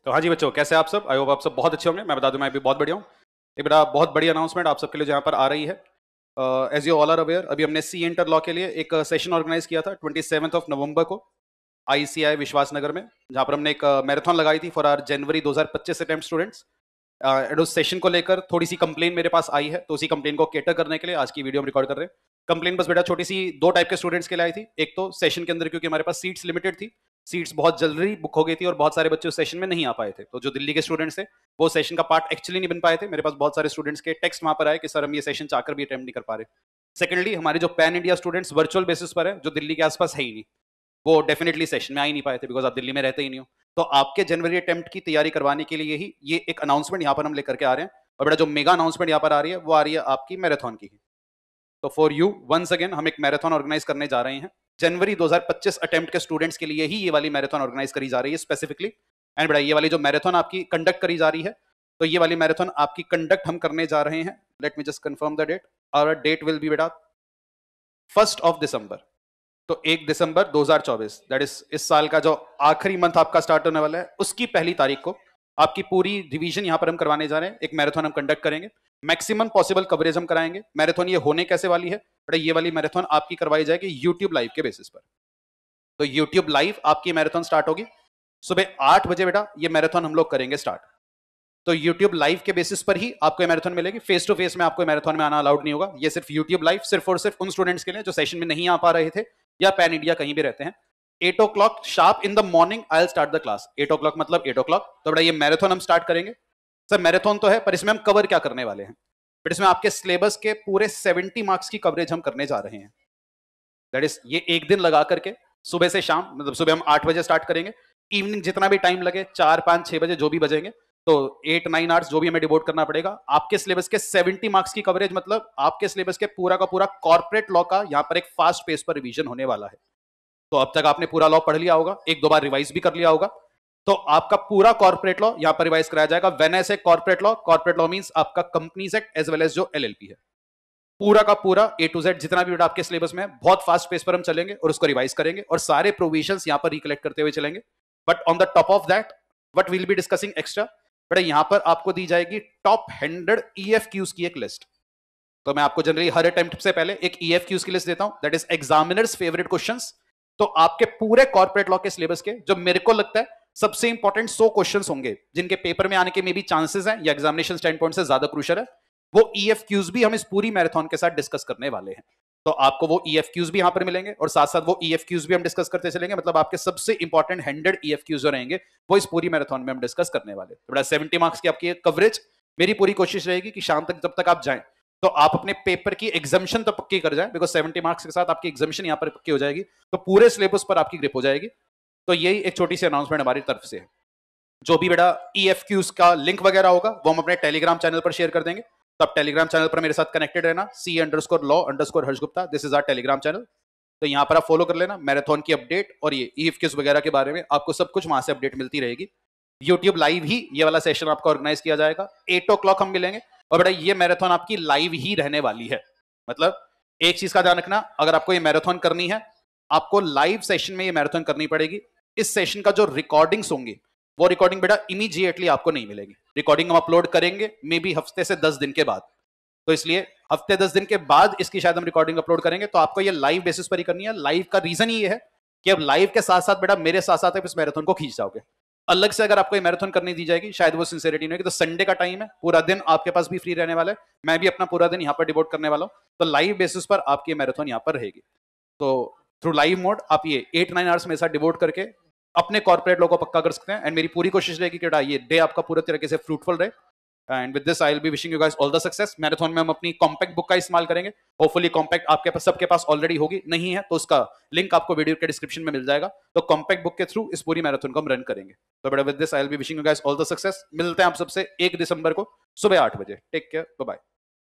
तो हाँ जी बच्चों, कैसे आप सब? आई होप आप सब बहुत अच्छे होंगे। मैं बता दूं, मैं भी बहुत बढ़िया हूँ। एक बड़ा बहुत बड़ी अनाउंसमेंट आप सबके लिए जो यहाँ पर आ रही है। As you all are aware, अभी हमने सी इंटर लॉ के लिए एक सेशन ऑर्गेनाइज किया था 27 नवंबर को आईसीआई विश्वास नगर में, जहाँ पर हमने एक मैराथन लगाई थी for our January 2025 attempt students. And उस सेशन को लेकर थोड़ी सी कंप्लेन मेरे पास आई है, तो उसी कंप्लेन को केटर करने के लिए आज की वीडियो हम रिकॉर्ड कर रहे हैं। कंप्लेन बस बेटा छोटी सी दो टाइप के स्टूडेंट्स के लिए आई थी। एक तो सेशन के अंदर, क्योंकि हमारे पास सीट्स लिमिटेड थी, सीट्स बहुत जल्दी बुक हो गई थी और बहुत सारे बच्चे उस सेशन में नहीं आ पाए थे। तो जो दिल्ली के स्टूडेंट्स थे वो सेशन का पार्ट एक्चुअली नहीं बन पाए थे। मेरे पास बहुत सारे स्टूडेंट्स के टेक्स्ट वहां पर आए कि सर हम ये सेशन चाहकर भी अटेम्प्ट नहीं कर पा रहे। सेकेंडली, हमारे जो pan India students virtual basis पर है, जो दिल्ली के आसपास है ही नहीं, वो डेफिनेटली सेशन में आ ही नहीं पाए थे, बिकॉज आप दिल्ली में रहते ही नहीं हो। तो आपके जनवरी अटेम्प्ट की तैयारी करवाने के लिए ही ये एक अनाउंसमेंट यहाँ पर हम लेकर के आ रहे हैं। और बेटा जो मेगा अनाउंसमेंट यहाँ पर आ रही है वो आ रही है आपकी मैराथन की। तो फॉर यू वंस अगेन हम एक मैराथन ऑर्गेनाइज करने जा रहे हैं। जनवरी 2025 अटेम्प्ट के स्टूडेंट्स के लिए ही ये वाली मैराथन ऑर्गेनाइज करी जा रही है स्पेसिफिकली। एंड बेटा ये वाली जो मैराथन आपकी कंडक्ट करी जा रही है, तो ये वाली मैराथन आपकी कंडक्ट हम करने जा रहे हैं। Let me just confirm the date. और डेट विल बी बेटा 1 दिसंबर। तो 1 दिसंबर 2024, दैट इज इस साल का जो आखिरी मंथ आपका स्टार्ट होने वाला है, उसकी पहली तारीख को आपकी पूरी रिवीजन यहां पर हम करवाने जा रहे हैं। एक मैराथन हम कंडक्ट करेंगे, मैक्सिमम पॉसिबल कवरेज हम कराएंगे। मैराथन ये होने कैसे वाली है बेटा? ये वाली मैराथन आपकी करवाई जाएगी यूट्यूब लाइव के बेसिस पर। तो यूट्यूब लाइव आपकी मैराथन स्टार्ट होगी सुबह 8 बजे। बेटा ये मैराथन हम लोग करेंगे स्टार्ट। तो यूट्यूब लाइव के बेसिस पर ही आपको मैराथन मिलेगी। फेस टू फेस में आपको मैराथन में आना अलाउड नहीं होगा। ये सिर्फ यूट्यूब लाइव, सिर्फ और सिर्फ उन स्टूडेंट्स के लिए जो सेशन में नहीं आ पा रहे थे या पैन इंडिया कहीं भी रहते हैं। 8 o'clock sharp in the morning I will start the class. 8 o'clock मतलब 8 o'clock। तो बेटा ये मैराथन हम स्टार्ट करेंगे। सर मैराथन तो है, पर इसमें हम कवर क्या करने वाले हैं? बट इसमें आपके सिलेबस के पूरे 70 मार्क्स की कवरेज हम करने जा रहे हैं। दैट इज ये एक दिन लगा करके सुबह से शाम, मतलब सुबह हम 8 बजे स्टार्ट करेंगे, इवनिंग जितना भी टाइम लगे 4, 5, 6 बजे जो भी बजेंगे, तो 8-9 आवर्स जो भी हमें डिवोट करना पड़ेगा। आपके सिलेबस के 70 मार्क्स की कवरेज, मतलब आपके सिलेबस के पूरा का पूरा कॉर्पोरेट लॉ का यहाँ पर एक फास्ट पेस पर रिवीजन होने वाला है। तो अब तक आपने पूरा लॉ पढ़ लिया होगा, एक दो बार रिवाइज भी कर लिया होगा। तो आपका पूरा कॉर्पोरेट लॉ यहाँ पर रिवाइज कराया जाएगा। When I say corporate law means आपका companies act as well as जो एलएलपी है, पूरा का पूरा A to Z जितना भी आपके सिलेबस में है, बहुत फास्ट पेस पर हम चलेंगे और उसको रिवाइज करेंगे और सारे प्रोविजंस यहाँ पर रिकलेक्ट करते हुए चलेंगे। But on the top of that what will be discussing extra, बेटा यहाँ पर आपको दी जाएगी टॉप 100 EFQs की एक लिस्ट। तो मैं आपको जनरली हर अटेम्प्ट से पहले एक EFQs की लिस्ट देता हूं, that is examiners favourite questions. तो आपके पूरे कॉर्पोरेट लॉ के सिलेबस के जो मेरे को लगता है सबसे इंपॉर्टेंट 100 क्वेश्चंस होंगे, जिनके पेपर में आने के मे भी चांसेस हैं या एग्जामिनेशन स्टैंड पॉइंट से ज्यादा क्रूशियल है, वो EFQs भी हम इस पूरी मैराथन के साथ डिस्कस करने वाले हैं। तो आपको वो EFQs भी यहां पर मिलेंगे और साथ साथ वो EFQs भी हम डिस्कस करते चलेंगे। मतलब आपके सबसे इंपॉर्टेंट 100 EFQs जो रहेंगे वो इस पूरी मैराथन में हम डिस्कस करने वाले। तो बड़ा 70 मार्क्स की आपकी कवरेज। मेरी पूरी कोशिश रहेगी कि शाम तक जब तक आप जाएं तो आप अपने पेपर की एग्जामिशन तो पक्की कर जाएं, बिकॉज 70 मार्क्स के साथ आपकी एग्जामिशन यहां पर पक्की हो जाएगी, तो पूरे सिलेबस पर आपकी ग्रिप हो जाएगी। तो यही एक छोटी सी अनाउंसमेंट हमारी तरफ से है। जो भी बेटा EFQs का लिंक वगैरह होगा वो हम अपने टेलीग्राम चैनल पर शेयर कर देंगे। तो आप टेलीग्राम चैनल पर मेरे साथ कनेक्टेड रहना, C_law_हर्षगुप्ता, this is our Telegram channel. तो यहाँ पर आप फॉलो कर लेना। मैराथन की अपडेट और ये EFQs वगैरह के बारे में आपको सब कुछ वहां से अपडेट मिलती रहेगी। यूट्यूब लाइव ही ये वाला सेशन आपका ऑर्गेनाइज किया जाएगा। 8 o'clock हम मिलेंगे और बेटा ये मैराथन आपकी लाइव ही रहने वाली है। मतलब एक चीज का ध्यान रखना, अगर आपको ये मैराथन करनी है, आपको लाइव सेशन में ये मैराथन करनी पड़ेगी। इस सेशन का जो रिकॉर्डिंग्स होंगी वो रिकॉर्डिंग बेटा इमीडिएटली आपको नहीं मिलेगी। रिकॉर्डिंग हम अपलोड करेंगे मे बी हफ्ते से 10 दिन के बाद। तो इसलिए हफ्ते 10 दिन के बाद इसकी शायद हम रिकॉर्डिंग अपलोड करेंगे। तो आपको ये लाइव बेसिस पर ही करनी है। लाइव का रीजन ये है कि अब लाइव के साथ साथ बेटा मेरे साथ साथ आप इस मैराथन को खींच जाओगे। अलग से अगर आपको ये मैराथन करनी दी जाएगी शायद वो सिंसियरिटी नहीं होगी। तो संडे का टाइम है, पूरा दिन आपके पास भी फ्री रहने वाला है, मैं भी अपना पूरा दिन यहाँ पर डिवोट करने वाला हूँ। तो लाइव बेसिस पर आपकी मैराथन यहाँ पर रहेगी। तो थ्रू लाइव मोड आप ये 8-9 आवर्स मेरे साथ डिवोट करके अपने कॉर्पोरेट लोगों को पक्का कर सकते हैं। एंड मेरी पूरी कोशिश रहेगी कि ये डे आपका पूरे तरीके से फ्रूटफुल रहे। And with this I will be wishing you guys all the success. Marathon में हम अपनी कॉम्पैक्ट बुक का इस्तेमाल करेंगे। होपफुली कॉम्पैक्ट आपके पास सबके पास ऑलरेडी होगी, नहीं है तो उसका लिंक आपको वीडियो के डिस्क्रिप्शन में मिल जाएगा। तो कॉम्पैक्ट बुक के थ्रू इस पूरी मैराथन को हम रन करेंगे। तो बेटा with this I will be wishing you guys all the success. मिलते हैं आप सबसे 1 दिसंबर को सुबह 8 बजे। Take care, bye bye.